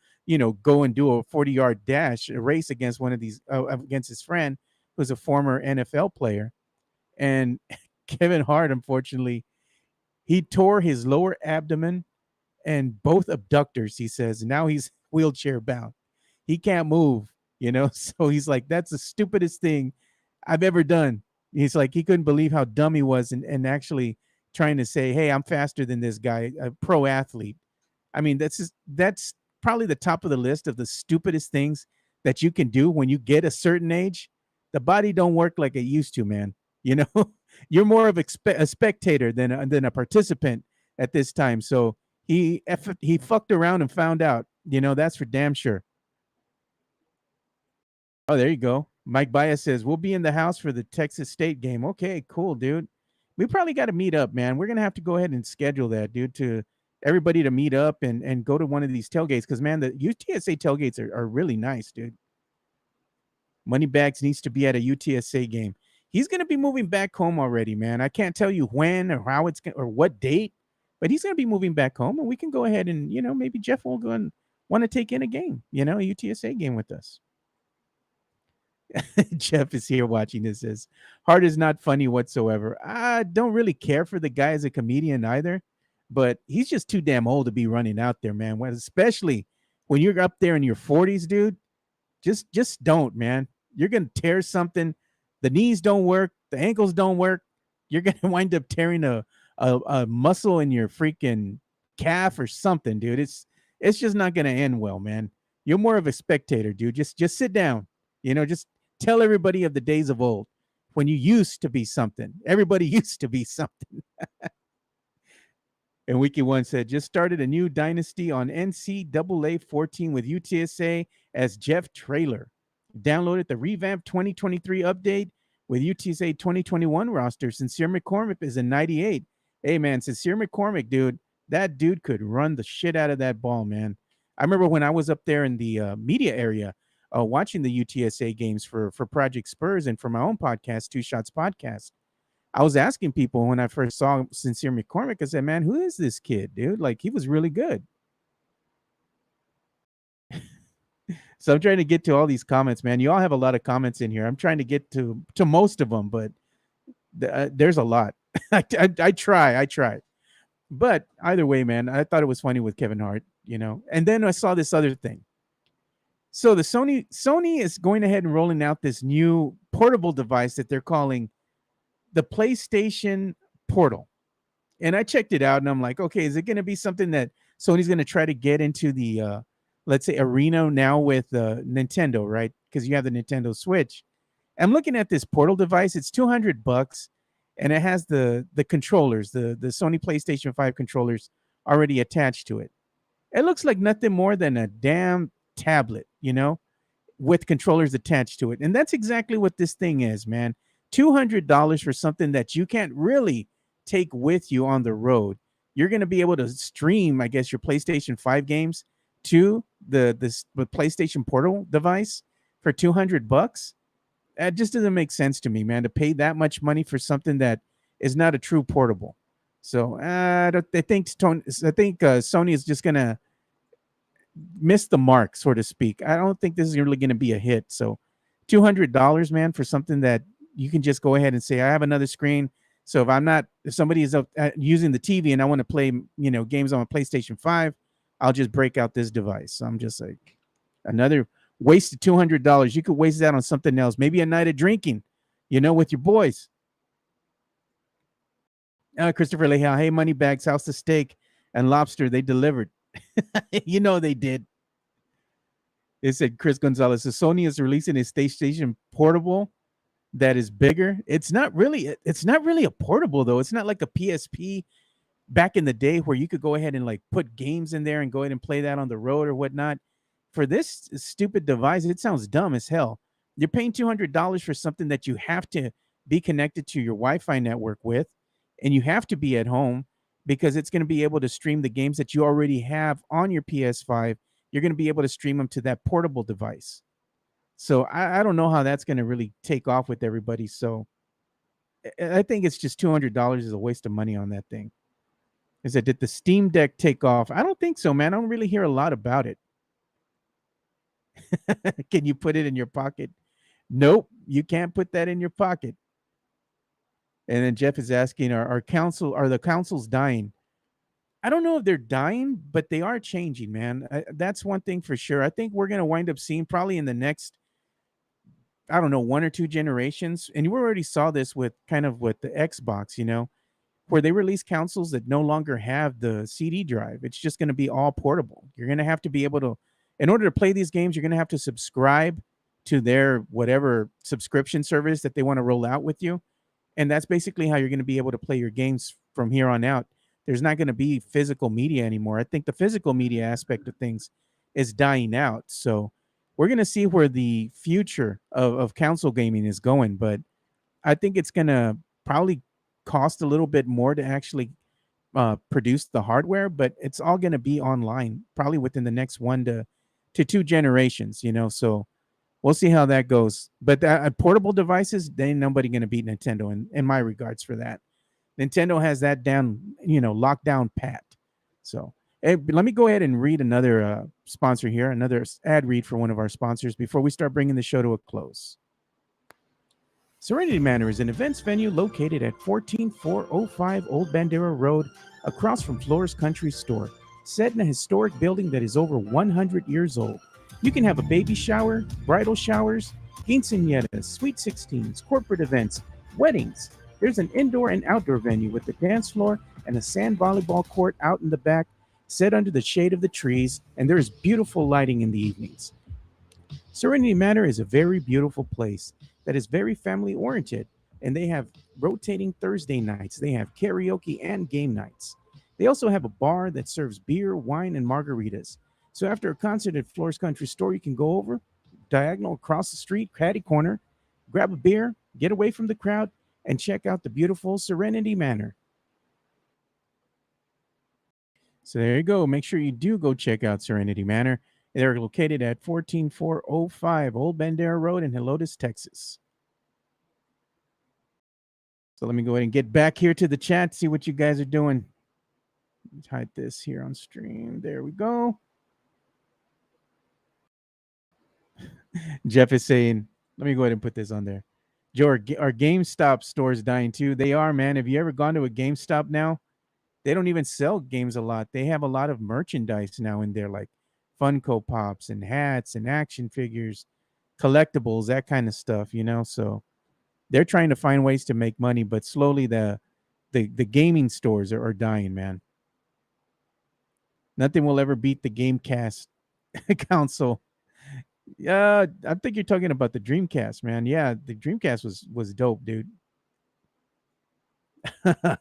go and do a 40-yard dash, a race against one of these, against his friend who's a former NFL player. And Kevin Hart, unfortunately, he tore his lower abdomen and both abductors, he says. Now he's wheelchair bound. He can't move, you know? So he's like, that's the stupidest thing I've ever done. He's like, he couldn't believe how dumb he was and actually trying to say, hey, I'm faster than this guy, a pro athlete. I mean, that's probably the top of the list of the stupidest things that you can do when you get a certain age. The body don't work like it used to, man. You know, you're more of a spectator than a participant at this time. So he fucked around and found out. You know, that's for damn sure. Oh, there you go. Mike Bias says we'll be in the house for the Texas State game. Okay, cool, dude. We probably got to meet up, man. We're gonna have to go ahead and schedule that, dude, to everybody to meet up and go to one of these tailgates. Because man, the UTSA tailgates are really nice, dude. Moneybags needs to be at a UTSA game. He's gonna be moving back home already, man. I can't tell you when or how it's or what date, but he's gonna be moving back home, and we can go ahead and maybe Jeff will go and want to take in a game, a UTSA game with us. Jeff is here watching this. Says Hart is not funny whatsoever. I don't really care for the guy as a comedian either, but he's just too damn old to be running out there, man. Especially when you're up there in your 40s, dude. Just don't, man. You're gonna tear something. The knees don't work. The ankles don't work. You're gonna wind up tearing a muscle in your freaking calf or something, dude. It's just not gonna end well, man. You're more of a spectator, dude. Just sit down. Just tell everybody of the days of old when you used to be something. Everybody used to be something. And Wiki One said, just started a new dynasty on NCAA 14 with UTSA as Jeff Traylor. Downloaded the revamped 2023 update with UTSA 2021 roster. Sincere McCormick is a 98. Hey, man, Sincere McCormick, dude, that dude could run the shit out of that ball, man. I remember when I was up there in the media area watching the UTSA games for Project Spurs and for my own podcast, Two Shots Podcast. I was asking people when I first saw Sincere McCormick, I said, man, who is this kid, dude? Like, he was really good. So I'm trying to get to all these comments, man. You all have a lot of comments in here. I'm trying to get to most of them, but there's a lot. I try. But either way, man, I thought it was funny with Kevin Hart, And then I saw this other thing. So the Sony is going ahead and rolling out this new portable device that they're calling the PlayStation Portal. And I checked it out and I'm like, okay, is it going to be something that Sony's going to try to get into the, let's say, arena now with Nintendo, right? Because you have the Nintendo Switch. I'm looking at this Portal device. It's $200 and it has the controllers, the Sony PlayStation 5 controllers already attached to it. It looks like nothing more than a damn tablet, with controllers attached to it. And that's exactly what this thing is, man. $200 for something that you can't really take with you on the road. You're going to be able to stream, I guess, your PlayStation 5 games to the PlayStation Portal device for $200. That just doesn't make sense to me, man, to pay that much money for something that is not a true portable. So I think Sony is just going to miss the mark, so to speak. I don't think this is really going to be a hit. So $200, man, for something that you can just go ahead and say, I have another screen. So if somebody is using the TV and I want to play, games on a PlayStation 5, I'll just break out this device. So I'm just like, another wasted $200. You could waste that on something else. Maybe a night of drinking, with your boys. Christopher Leha, hey, Moneybags, House of Steak and Lobster, they delivered. They did. They said Chris Gonzalez, so Sony is releasing a PlayStation Portable that is bigger. It's not really a portable though. It's not like a PSP back in the day where you could go ahead and like put games in there and go ahead and play that on the road or whatnot. For this stupid device, it sounds dumb as hell. You're paying $200 for something that you have to be connected to your Wi-Fi network with, and you have to be at home because it's going to be able to stream the games that you already have on your PS5. You're going to be able to stream them to that portable device. So I don't know how that's going to really take off with everybody. So I think it's just $200 is a waste of money on that thing. Is it, did the Steam Deck take off? I don't think so, man. I don't really hear a lot about it. Can you put it in your pocket? Nope, you can't put that in your pocket. And then Jeff is asking, are the councils dying? I don't know if they're dying, but they are changing, man. That's one thing for sure. I think we're going to wind up seeing probably in the next, I don't know, one or two generations. And we already saw this with kind of with the Xbox, where they release consoles that no longer have the CD drive. It's just going to be all portable. You're going to have to be able to, in order to play these games, you're going to have to subscribe to their whatever subscription service that they want to roll out with you. And that's basically how you're going to be able to play your games from here on out. There's not going to be physical media anymore. I think the physical media aspect of things is dying out. So we're going to see where the future of console gaming is going. But I think it's going to probably cost a little bit more to actually produce the hardware, but it's all going to be online probably within the next 1 to 2 generations, so we'll see how that goes. But portable devices, there ain't nobody going to beat Nintendo in my regards for that. Nintendo has that down, locked down pat. So let me go ahead and read another sponsor here, another ad read for one of our sponsors before we start bringing the show to a close. Serenity Manor is an events venue located at 14405 Old Bandera Road, across from Flora's Country Store, set in a historic building that is over 100 years old. You can have a baby shower, bridal showers, quinceañeras, sweet 16s, corporate events, weddings. There's an indoor and outdoor venue with a dance floor and a sand volleyball court out in the back, set under the shade of the trees, and there is beautiful lighting in the evenings. Serenity Manor is a very beautiful place that is very family oriented, and they have rotating Thursday nights. They have karaoke and game nights. They also have a bar that serves beer, wine, and margaritas. So after a concert at Flora's Country Store, you can go over diagonal across the street, catty corner, grab a beer, get away from the crowd, and check out the beautiful Serenity Manor. So there you go. Make sure you do go check out Serenity Manor. They're located at 14405 Old Bandera Road in Helotes, Texas. So let me go ahead and get back here to the chat, see what you guys are doing. Let's hide this here on stream. There we go. Jeff is saying, let me go ahead and put this on there. Joe, are GameStop stores dying too? They are, man. Have you ever gone to a GameStop now? They don't even sell games a lot. They have a lot of merchandise now in there, like Funko Pops and hats and action figures, collectibles, that kind of stuff, So they're trying to find ways to make money, but slowly the gaming stores are dying, man. Nothing will ever beat the Gamecast console. Yeah, I think you're talking about the Dreamcast, man. Yeah, the Dreamcast was dope, dude.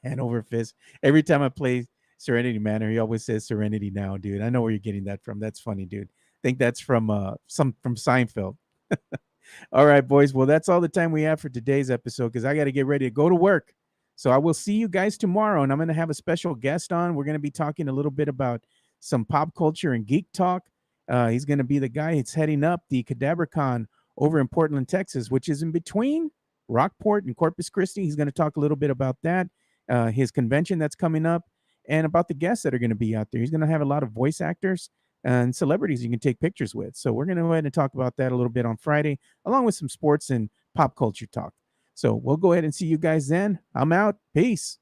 Hanover Fist. Every time I play Serenity Manor, he always says Serenity now, dude. I know where you're getting that from. That's funny, dude. I think that's from from Seinfeld. All right, boys. Well, that's all the time we have for today's episode because I got to get ready to go to work. So I will see you guys tomorrow, and I'm going to have a special guest on. We're going to be talking a little bit about some pop culture and geek talk. He's going to be the guy that's heading up the CadaverCon over in Portland, Texas, which is in between Rockport and Corpus Christi. He's going to talk a little bit about that, his convention that's coming up, and about the guests that are going to be out there. He's going to have a lot of voice actors and celebrities you can take pictures with. So we're going to go ahead and talk about that a little bit on Friday, along with some sports and pop culture talk. So we'll go ahead and see you guys then. I'm out. Peace.